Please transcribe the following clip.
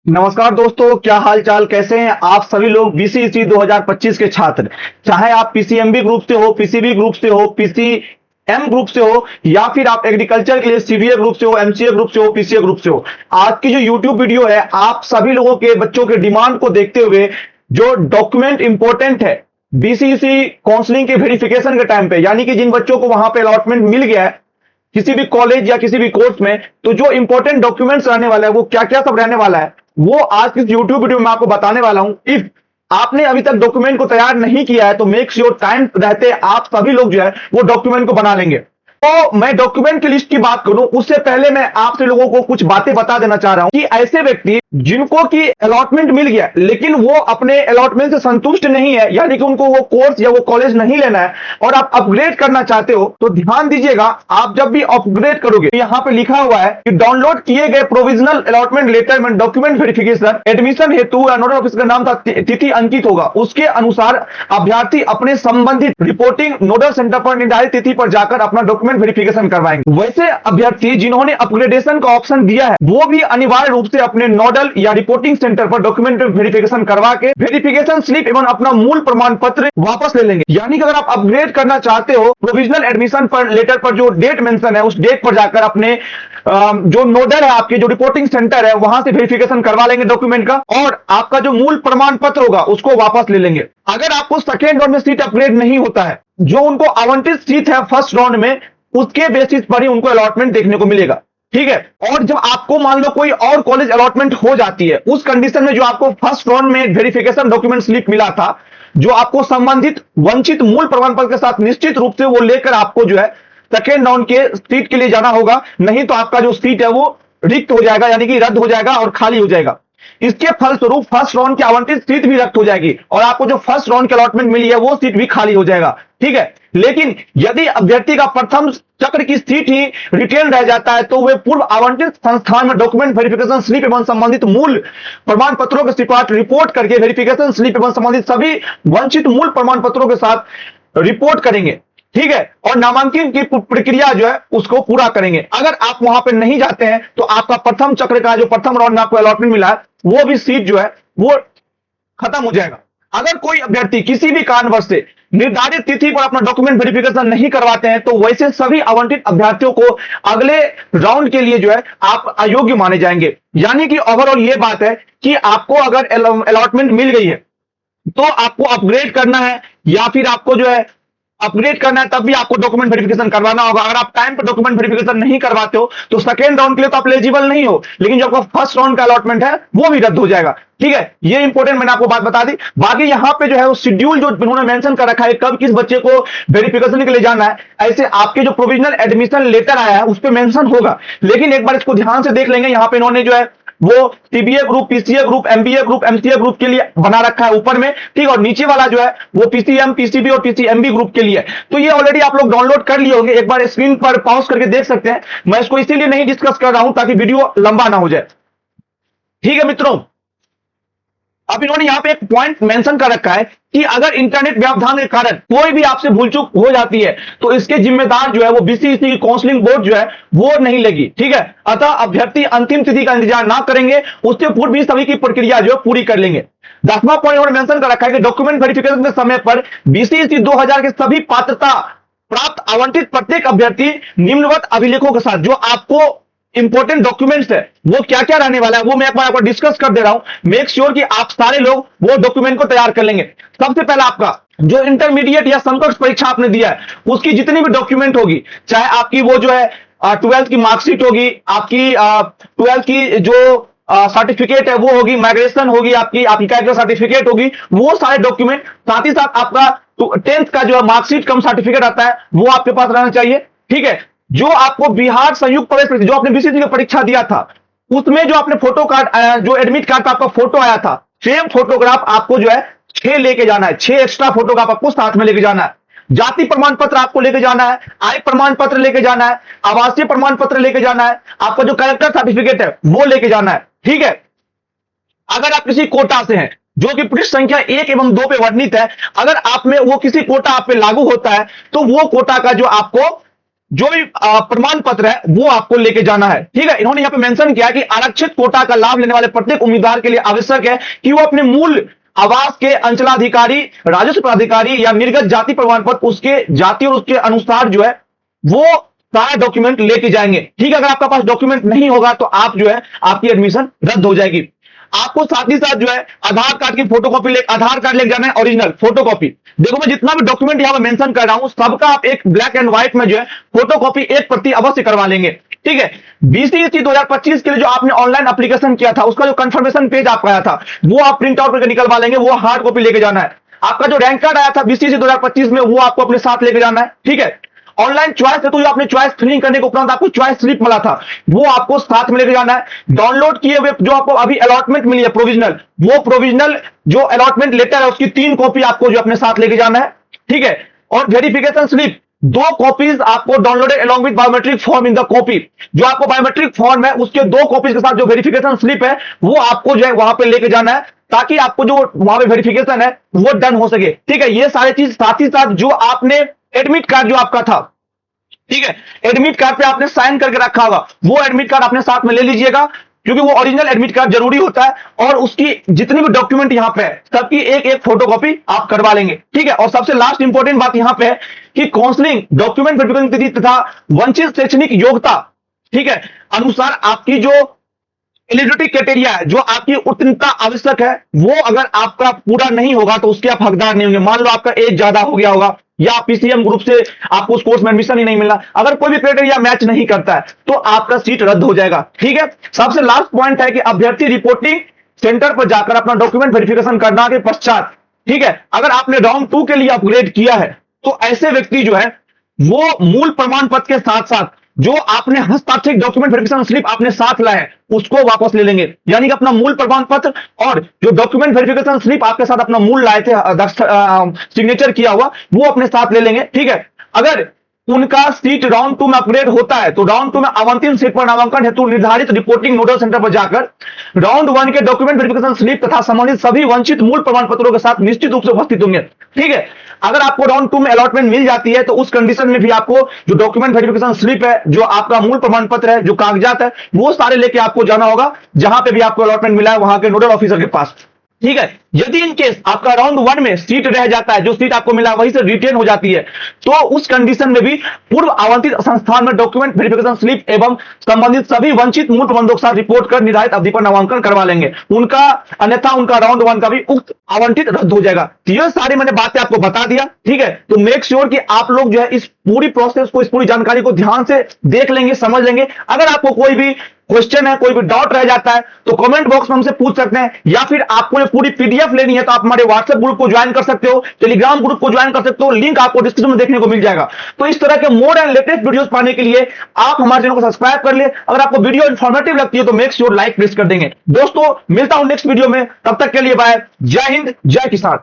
नमस्कार दोस्तों, क्या हाल चाल, कैसे हैं आप सभी लोग। बीसीईसी 2025 के छात्र, चाहे आप पीसीएमबी ग्रुप से हो, पीसीबी ग्रुप से हो, पीसीएम ग्रुप से हो, या फिर आप एग्रीकल्चर के लिए सीबीए ग्रुप से हो, एमसीए ग्रुप से हो, पीसीए ग्रुप से हो। आज की जो यूट्यूब वीडियो है, आप सभी लोगों के बच्चों के डिमांड को देखते हुए जो डॉक्यूमेंट इंपॉर्टेंट है बीसीईसी काउंसलिंग के वेरिफिकेशन के टाइम पे, यानी कि जिन बच्चों को वहां पे अलॉटमेंट मिल गया है किसी भी कॉलेज या किसी भी कोर्स में, तो जो इंपॉर्टेंट डॉक्यूमेंट्स रहने वाला है वो क्या क्या सब रहने वाला है, वो आज इस यूट्यूब वीडियो में आपको बताने वाला हूं। इफ आपने अभी तक डॉक्यूमेंट को तैयार नहीं किया है तो मेक श्योर टाइम रहते आप सभी लोग जो है वो डॉक्यूमेंट को बना लेंगे। तो मैं डॉक्यूमेंट की लिस्ट की बात करूं उससे पहले मैं आपसे लोगों को कुछ बातें बता देना चाह रहा हूं कि ऐसे व्यक्ति जिनको की अलॉटमेंट मिल गया लेकिन वो अपने अलॉटमेंट से संतुष्ट नहीं है, यानी कि उनको वो कोर्स या वो कॉलेज नहीं लेना है और आप अपग्रेड करना चाहते हो, तो ध्यान दीजिएगा। आप जब भी अपग्रेड करोगे यहां पे लिखा हुआ है कि डाउनलोड किए गए प्रोविजनल अलॉटमेंट लेटर में डॉक्यूमेंट वेरिफिकेशन एडमिशन हेतु नोडल ऑफिसर का नाम था, तिथि अंकित होगा, उसके अनुसार अभ्यर्थी अपने संबंधित रिपोर्टिंग नोडल सेंटर पर निर्धारित तिथि पर जाकर अपना डॉक्यूमेंट वेरिफिकेशन करवाएंगे। वैसे अभ्यर्थी जिन्होंने अपग्रेडेशन का ऑप्शन दिया है वो भी अनिवार्य रूप से अपने नोडल या रिपोर्टिंग सेंटर पर डॉक्यूमेंट वेरिफिकेशन करवा के वेरिफिकेशन स्लिप एवं अपना मूल प्रमाण पत्र वापस ले लेंगे। यानी कि अगर आप अपग्रेड करना चाहते हो, प्रोविजनल एडमिशन पर लेटर पर जो डेट मेंशन है उस डेट पर जाकर अपने जो नोडल है, आपके जो रिपोर्टिंग सेंटर है, वहां से वेरिफिकेशन करवा लेंगे डॉक्यूमेंट का, और आपका जो मूल प्रमाण पत्र होगा उसको वापस ले लेंगे। अगर आपको सेकेंड राउंड में सीट अपग्रेड नहीं होता है, जो उनको आवंटित सीट है फर्स्ट राउंड में, उसके बेसिस पर ही उनको अलॉटमेंट देखने को मिलेगा। ठीक है। और जब आपको मान लो कोई और कॉलेज अलॉटमेंट हो जाती है, उस कंडीशन में जो आपको फर्स्ट राउंड में वेरिफिकेशन डॉक्यूमेंट स्लिप मिला था, जो आपको संबंधित वंचित मूल प्रमाण पत्र के साथ निश्चित रूप से वो लेकर आपको जो है सेकेंड राउंड के सीट के लिए जाना होगा, नहीं तो आपका जो सीट है वो रिक्त हो जाएगा, यानी कि रद्द हो जाएगा और खाली हो जाएगा। इसके फलस्वरूप फर्स्ट राउंड की आवंटित सीट भी रद्द हो जाएगी और आपको जो फर्स्ट राउंड की अलॉटमेंट मिली है वो सीट भी खाली हो जाएगा। ठीक है। लेकिन यदि अभ्यर्थी का प्रथम चक्र की सीट ही रिटेन रह जाता है तो वे पूर्व आवंटित संस्थान में डॉक्यूमेंट वेरिफिकेशन स्लिप एवं संबंधित मूल प्रमाण पत्रों के साथ रिपोर्ट करके वेरिफिकेशन स्लिप एवं संबंधित सभी वंचित मूल प्रमाण पत्रों के साथ रिपोर्ट करेंगे। ठीक है। और नामांकन की प्रक्रिया जो है उसको पूरा करेंगे। अगर आप वहां पे नहीं जाते हैं तो आपका प्रथम चक्र का जो प्रथम राउंड में आपको अलॉटमेंट मिला है वो भी सीट जो है वो खत्म हो जाएगा। अगर कोई अभ्यर्थी किसी भी कारणवश से निर्धारित तिथि पर अपना डॉक्यूमेंट वेरिफिकेशन नहीं करवाते हैं तो वैसे सभी आवंटित अभ्यर्थियों को अगले राउंड के लिए जो है आप अयोग्य माने जाएंगे। यानी कि ओवरऑल ये बात है कि आपको अगर अलॉटमेंट मिल गई है तो आपको अपग्रेड करना है, या फिर आपको जो है अपग्रेड करना है तब भी आपको डॉक्यूमेंट वेरिफिकेशन करवाना होगा। अगर आप टाइम पर डॉक्यूमेंट वेरिफिकेशन नहीं करवाते हो तो सेकेंड राउंड के लिए तो आप एलिजिबल नहीं हो, लेकिन जो आपका फर्स्ट राउंड का अलॉटमेंट है वो भी रद्द हो जाएगा। ठीक है। ये इंपॉर्टेंट मैंने आपको बात बता दी। बाकी यहां पे जो है वो शेड्यूल जो उन्होंने मेंशन कर रखा है कब किस बच्चे को वेरिफिकेशन के लिए जाना है, ऐसे आपके जो प्रोविजनल एडमिशन लेटर आया है उस पर मेंशन होगा। लेकिन एक बार इसको ध्यान से देख लेंगे, यहां पे इन्होंने जो है वो CBA group, PCA group, MBA group, MCA group के लिए बना रखा है ऊपर में। ठीक। और नीचे वाला जो है वो पीसीएम, पीसीबी और पीसीएमबी ग्रुप के लिए। तो ये ऑलरेडी आप लोग डाउनलोड कर लिए होंगे, एक बार स्क्रीन पर पॉज करके देख सकते हैं। मैं इसको इसीलिए नहीं डिस्कस कर रहा हूं ताकि वीडियो लंबा ना हो जाए। ठीक है मित्रों, अब इन्होंने यहां पे एक पॉइंट मेंशन कर रखा है कि अगर इंटरनेट व्यवधान के कारण कोई भी आपसे भूल चूक हो जाती है तो इसके जिम्मेदार जो है वो बीसीईसी की काउंसलिंग बोर्ड जो है वो नहीं लेगी। ठीक है। अतः अभ्यर्थी अंतिम तिथि का इंतजार ना करेंगे, उससे पूर्व भी सभी की प्रक्रिया जो है पूरी कर लेंगे। 10वां पॉइंट इन्होंने मेंशन कर रखा है कि डॉक्यूमेंट वेरिफिकेशन के समय पर बीसीईसी 2000 के सभी पात्रता प्राप्त आवंटित प्रत्येक अभ्यर्थी निम्नवत अभिलेखों के साथ, जो आपको इंपॉर्टेंट डॉक्यूमेंट्स है वो क्या क्या रहने वाला है वो मैं एक बार आपको डिस्कस कर दे रहा हूं। मेक श्योर कि आप सारे लोग वो डॉक्यूमेंट को तैयार कर लेंगे। सबसे पहला आपका जो इंटरमीडिएट या समकक्ष परीक्षा आपने दिया है उसकी जितनी भी डॉक्यूमेंट होगी, चाहे आपकी वो जो है 12th की मार्कशीट होगी, आपकी 12th की जो सर्टिफिकेट है वो होगी, माइग्रेशन होगी, आपकी कैरेक्टर सर्टिफिकेट होगी, वो सारे डॉक्यूमेंट, साथ ही साथ आपका 10th का जो सर्टिफिकेट कम सर्टिफिकेट आता है वो आपके पास रहना चाहिए। ठीक है। जो आपको बिहार संयुक्त प्रवेश परीक्षा जो आपने बीसीसी की परीक्षा दिया था उसमें जो आपने फोटो कार्ड, जो एडमिट कार्ड का आपका फोटो आया था, सेम फोटोग्राफ आपको जो है 6 लेके जाना है। 6 एक्स्ट्रा फोटोग्राफ आपको साथ में लेके जाना है। जाति प्रमाण पत्र आपको लेके जाना है, आय प्रमाण पत्र लेके जाना है, आवासीय प्रमाण पत्र लेके जाना है, आपका जो कैरेक्टर सर्टिफिकेट है वो लेके जाना है। ठीक है। अगर आप किसी कोटा से हैं जो कि पृष्ठ संख्या 1 एवं 2 पे वर्णित है, अगर आप में वो किसी कोटा आप पे लागू होता है तो वो कोटा का जो आपको जो भी प्रमाण पत्र है वो आपको लेके जाना है। ठीक है, इन्होंने यहाँ पे मेंशन किया कि आरक्षित कोटा का लाभ लेने वाले प्रत्येक उम्मीदवार के लिए आवश्यक है कि वो अपने मूल आवास के अंचलाधिकारी, राजस्व पदाधिकारी या निर्गत जाति प्रमाण पत्र, उसके जाति और उसके अनुसार जो है वो सारा डॉक्यूमेंट लेके जाएंगे। ठीक है, अगर आपका पास डॉक्यूमेंट नहीं होगा तो आप जो है आपकी एडमिशन रद्द हो जाएगी। आपको साथ ही साथ जो है आधार कार्ड की फोटोकॉपी ले, आधार कार्ड लेके जाना है ओरिजिनल फोटोकॉपी। देखो मैं जितना भी डॉक्यूमेंट यहां पर मेंशन कर रहा हूं सबका आप एक ब्लैक एंड व्हाइट में जो है फोटोकॉपी एक प्रति अवश्य करवा लेंगे। ठीक है, बीसीईसी 2025 के लिए जो आपने ऑनलाइन एप्लीकेशन किया था उसका जो कंफर्मेशन पेज आपका आया था वो आप प्रिंट आउट करके निकलवा लेंगे, वो हार्ड कॉपी लेके जाना है। आपका जो रैंक कार्ड आया था बीसीईसी 2025 में वो आपको अपने साथ लेके जाना है। ठीक है, ऑनलाइन चॉइस है तो जो आपने चॉइस फिलिंग करने के उपरांत आपको चॉइस स्लिप मिला था वो आपको साथ में लेके जाना है। डाउनलोड किए हुए जो आपको अभी अलॉटमेंट मिली है प्रोविजनल, वो प्रोविजनल जो अलॉटमेंट लेटर है उसकी 3 कॉपी आपको जो अपने साथ लेके जाना है। ठीक है, और वेरिफिकेशन स्लिप 2 कॉपीज आपको downloaded along with biometric form in the copy. जो आपको बायोमेट्रिक फॉर्म है उसके 2 कॉपीज के साथ जो वेरिफिकेशन स्लिप है वो आपको जो है वहां पे लेके जाना है ताकि आपको जो वहां पे वेरिफिकेशन है वो डन हो सके। ठीक है, ये सारी चीज साथ ही साथ जो आपने एडमिट कार्ड जो आपका था, ठीक है, एडमिट कार्ड पे आपने साइन करके रखा होगा वो एडमिट कार्ड अपने साथ में ले लीजिएगा क्योंकि वो ओरिजिनल एडमिट कार्ड जरूरी होता है और उसकी जितनी भी डॉक्यूमेंट यहां पे है सबकी एक एक फोटोकॉपी आप करवा लेंगे। ठीक है, और सबसे लास्ट इंपॉर्टेंट बात यहां पे है कि काउंसलिंग डॉक्यूमेंट वेरिफिकेशन तिथि तथा वंचित शैक्षणिक योग्यता, ठीक है, अनुसार आपकी जो एलिजिबिलिटी क्राइटेरिया है, जो आपकी उत्तीर्णता आवश्यक है, वो अगर आपका पूरा नहीं होगा तो उसके आप हकदार नहीं होंगे। मान लो आपका एज ज्यादा हो गया होगा या पीसीएम ग्रुप से आपको उस कोर्स में एडमिशन ही नहीं मिला, अगर कोई भी क्राइटेरिया मैच नहीं करता है तो आपका सीट रद्द हो जाएगा। ठीक है, सबसे लास्ट पॉइंट है कि अभ्यर्थी रिपोर्टिंग सेंटर पर जाकर अपना डॉक्यूमेंट वेरिफिकेशन करने के पश्चात, ठीक है, अगर आपने राउंड 2 के लिए अपग्रेड किया है तो ऐसे व्यक्ति जो है वो मूल प्रमाण पत्र के साथ साथ जो आपने हस्ताक्षरित डॉक्यूमेंट वेरिफिकेशन स्लिप आपने साथ लाए हैं उसको वापस ले लेंगे। यानी कि अपना मूल प्रमाण पत्र और जो डॉक्यूमेंट वेरिफिकेशन स्लिप आपके साथ अपना मूल लाए थे सिग्नेचर किया हुआ वो अपने साथ ले लेंगे। ठीक है, अगर उनका सीट राउंड 2 में अपग्रेड होता है तो राउंड 2 में आवंटित सीट पर नामांकन हेतु निर्धारित रिपोर्टिंग नोडल सेंटर पर जाकर राउंड 1 के डॉक्यूमेंट वेरिफिकेशन स्लिप तथा संबंधित सभी वंचित मूल प्रमाण पत्रों के साथ निश्चित रूप से उपस्थित होंगे। ठीक है, अगर आपको राउंड 2 में अलॉटमेंट मिल जाती है तो उस कंडीशन में भी आपको जो डॉक्यूमेंट वेरिफिकेशन स्लिप है, जो आपका मूल प्रमाण पत्र है, जो कागजात है, वो सारे लेके आपको जाना होगा जहां पे भी आपको अलॉटमेंट मिला है वहां के नोडल ऑफिसर के पास। ठीक है, यदि इन केस आपका राउंड 1 में सीट रह जाता है, जो सीट आपको मिला वहीं से रिटेन हो जाती है, तो उस कंडीशन में भी पूर्व आवंटित संस्थान में डॉक्यूमेंट वेरिफिकेशन स्लिप एवं संबंधित सभी वंचित मूल प्रबंधकों के साथ रिपोर्ट कर निर्धारित अवधि पर नामांकन करवा लेंगे उनका, अन्यथा उनका राउंड 1 का भी उक्त आवंटित रद्द हो जाएगा। तो ये सारी मैंने बातें आपको बता दिया। ठीक है, तो मेक श्योर कि आप लोग जो है इस पूरी प्रोसेस को, इस पूरी जानकारी को ध्यान से देख लेंगे, समझ लेंगे। अगर आपको कोई भी क्वेश्चन है, कोई भी डाउट रह जाता है तो कमेंट बॉक्स में हमसे पूछ सकते हैं, या फिर आपको ये पूरी पीडीएफ लेनी है तो आप हमारे व्हाट्सएप ग्रुप को ज्वाइन कर सकते हो, टेलीग्राम ग्रुप को ज्वाइन कर सकते हो, लिंक आपको डिस्क्रिप्शन में देखने को मिल जाएगा। तो इस तरह के मोर एंड लेटेस्ट वीडियोस पाने के लिए आप हमारे चैनल को सब्सक्राइब कर लिए। अगर आपको वीडियो इंफॉर्मेटिव लगती है तो मेक श्योर लाइक प्रेस कर देंगे। दोस्तों मिलता हूं नेक्स्ट वीडियो में, तब तक के लिए बाय, जय हिंद, जय किसान।